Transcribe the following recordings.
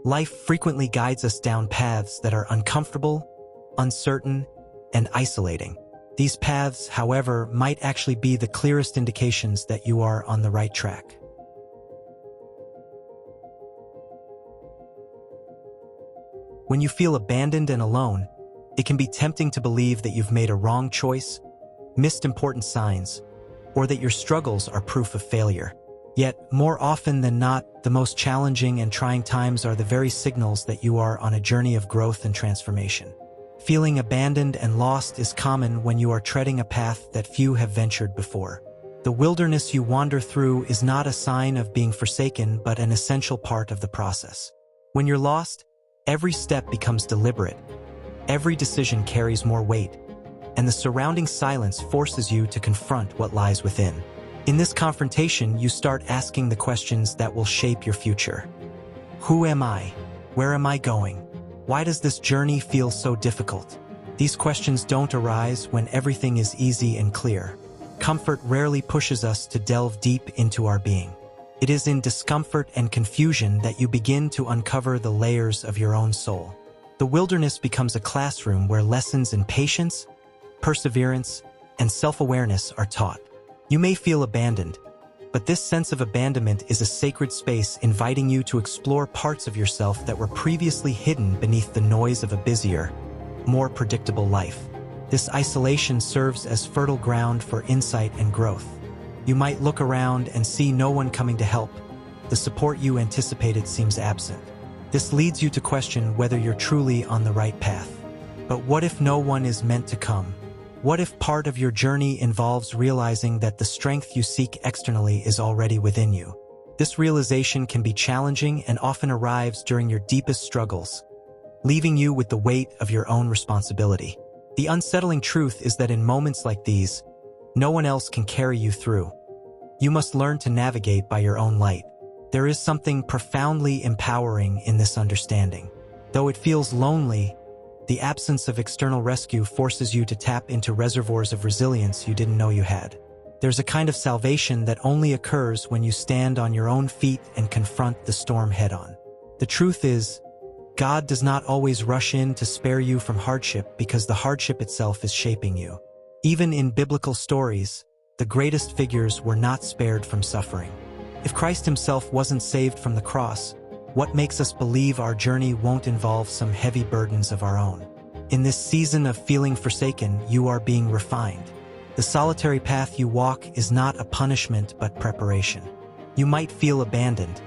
Life frequently guides us down paths that are uncomfortable, uncertain, and isolating. These paths, however, might actually be the clearest indications that you are on the right track. When you feel abandoned and alone, it can be tempting to believe that you've made a wrong choice, missed important signs, or that your struggles are proof of failure. Yet, more often than not, the most challenging and trying times are the very signals that you are on a journey of growth and transformation. Feeling abandoned and lost is common when you are treading a path that few have ventured before. The wilderness you wander through is not a sign of being forsaken, but an essential part of the process. When you're lost, every step becomes deliberate, every decision carries more weight, and the surrounding silence forces you to confront what lies within. In this confrontation, you start asking the questions that will shape your future. Who am I? Where am I going? Why does this journey feel so difficult? These questions don't arise when everything is easy and clear. Comfort rarely pushes us to delve deep into our being. It is in discomfort and confusion that you begin to uncover the layers of your own soul. The wilderness becomes a classroom where lessons in patience, perseverance, and self-awareness are taught. You may feel abandoned, but this sense of abandonment is a sacred space inviting you to explore parts of yourself that were previously hidden beneath the noise of a busier, more predictable life. This isolation serves as fertile ground for insight and growth. You might look around and see no one coming to help. The support you anticipated seems absent. This leads you to question whether you're truly on the right path. But what if no one is meant to come? What if part of your journey involves realizing that the strength you seek externally is already within you? This realization can be challenging and often arrives during your deepest struggles, leaving you with the weight of your own responsibility. The unsettling truth is that in moments like these, no one else can carry you through. You must learn to navigate by your own light. There is something profoundly empowering in this understanding. Though it feels lonely, the absence of external rescue forces you to tap into reservoirs of resilience you didn't know you had. There's a kind of salvation that only occurs when you stand on your own feet and confront the storm head-on. The truth is, God does not always rush in to spare you from hardship because the hardship itself is shaping you. Even in biblical stories, the greatest figures were not spared from suffering. If Christ himself wasn't saved from the cross, what makes us believe our journey won't involve some heavy burdens of our own? In this season of feeling forsaken, you are being refined. The solitary path you walk is not a punishment but preparation. You might feel abandoned,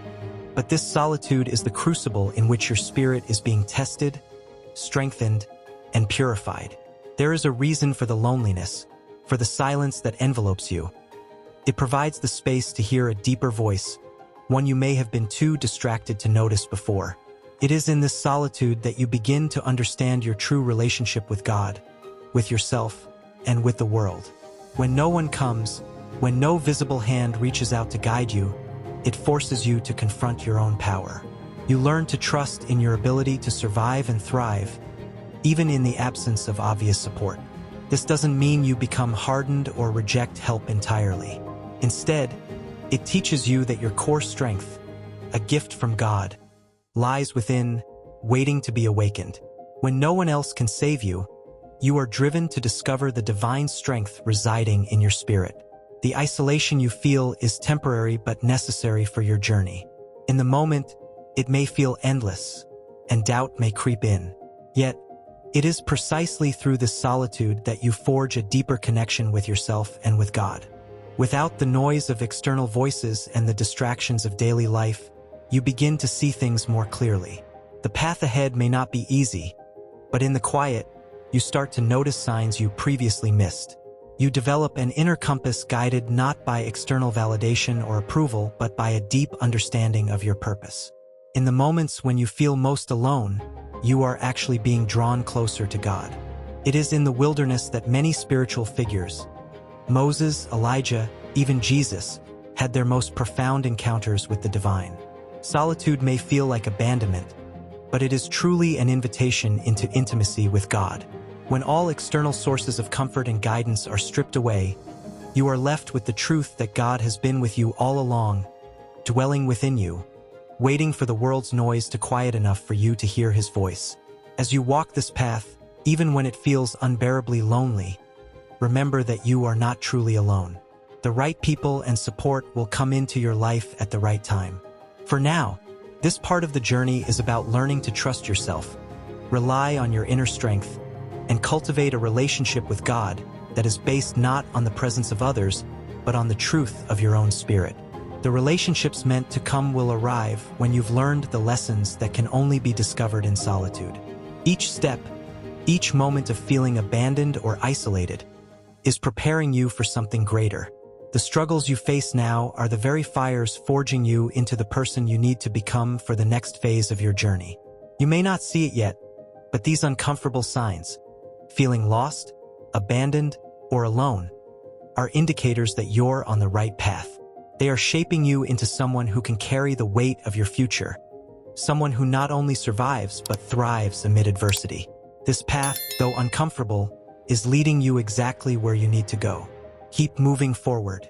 but this solitude is the crucible in which your spirit is being tested, strengthened, and purified. There is a reason for the loneliness, for the silence that envelopes you. It provides the space to hear a deeper voice, one you may have been too distracted to notice before. It is in this solitude that you begin to understand your true relationship with God, with yourself, and with the world. When no one comes, when no visible hand reaches out to guide you, it forces you to confront your own power. You learn to trust in your ability to survive and thrive, even in the absence of obvious support. This doesn't mean you become hardened or reject help entirely. Instead, it teaches you that your core strength, a gift from God, lies within, waiting to be awakened. When no one else can save you, you are driven to discover the divine strength residing in your spirit. The isolation you feel is temporary but necessary for your journey. In the moment, it may feel endless, and doubt may creep in. Yet, it is precisely through this solitude that you forge a deeper connection with yourself and with God. Without the noise of external voices and the distractions of daily life, you begin to see things more clearly. The path ahead may not be easy, but in the quiet, you start to notice signs you previously missed. You develop an inner compass guided not by external validation or approval, but by a deep understanding of your purpose. In the moments when you feel most alone, you are actually being drawn closer to God. It is in the wilderness that many spiritual figures, Moses, Elijah, even Jesus, had their most profound encounters with the divine. Solitude may feel like abandonment, but it is truly an invitation into intimacy with God. When all external sources of comfort and guidance are stripped away, you are left with the truth that God has been with you all along, dwelling within you, waiting for the world's noise to quiet enough for you to hear his voice. As you walk this path, even when it feels unbearably lonely, remember that you are not truly alone. The right people and support will come into your life at the right time. For now, this part of the journey is about learning to trust yourself, rely on your inner strength, and cultivate a relationship with God that is based not on the presence of others, but on the truth of your own spirit. The relationships meant to come will arrive when you've learned the lessons that can only be discovered in solitude. Each step, each moment of feeling abandoned or isolated, is preparing you for something greater. The struggles you face now are the very fires forging you into the person you need to become for the next phase of your journey. You may not see it yet, but these uncomfortable signs, feeling lost, abandoned, or alone, are indicators that you're on the right path. They are shaping you into someone who can carry the weight of your future, someone who not only survives but thrives amid adversity. This path, though uncomfortable, is leading you exactly where you need to go. Keep moving forward,